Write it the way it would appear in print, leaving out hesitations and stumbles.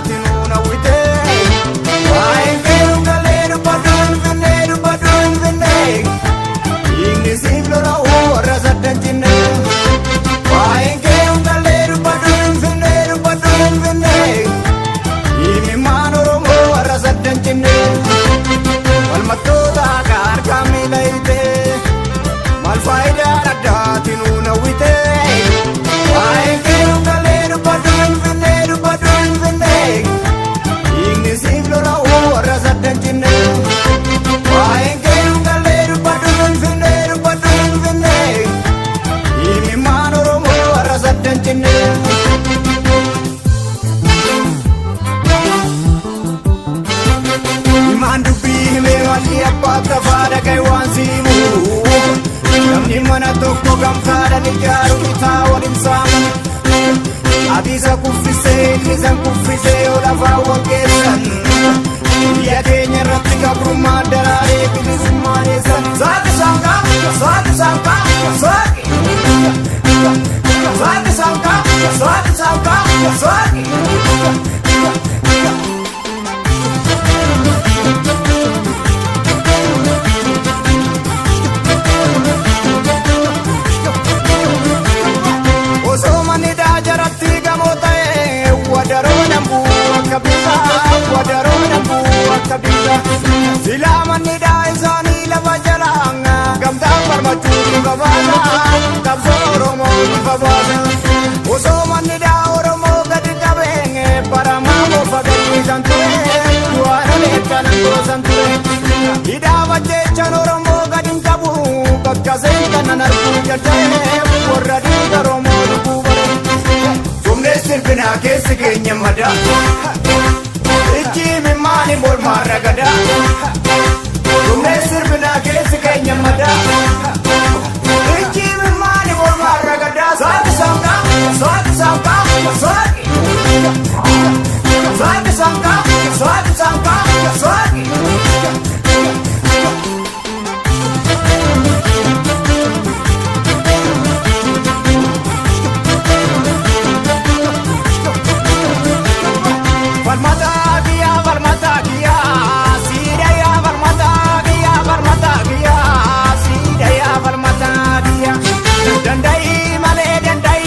addaati nuuna wite waa'ee galeeru baduun finne inni siif lola warra saddan cinne waa'ee galeeru baduun finne inni maan Oromoo warra saddan cinne walmattoota akka harkaa miila hite maal faayidaan addaati nuuna wite waa'ee galeeru baduun finne inni siif lola warra saddan cinne waa'ee galeeru baduun finne inni maan Oromoo warra saddan cinne. Imaan dubbii himee walli abbaaf lafaa dhagaye waan siimu namni mana tokko gamtaadhaan ijaaru bitaa waliin saamu ati isa kuffisee inni san kuffisee yoo lafaa wal geessan biyya keenya irratti gabrummaan daraaree bilisummaan eessan saaqi saaqaa saaqi saaqaa saaqi saaqi saaqaa saaqi saaqaa saaqi. Silamanni daa'isaanii lafa jalaan gamtaan farmachuutu gabaasa qabsoo Oromoo bifa baasa osoo manni daa Oromoo gadi qabeenye baramaa bofa gadhiisan ture du'aan eegganan goosan ture hidhaaf ajjeechaan Oromoo gadi hin qabu bakka seentan arguu jaljalee warra dhiiga Oromoo lubbuu bare sumnee sirfinaa keessi keenya madaa ijji mimmaani mormaarra gadaa.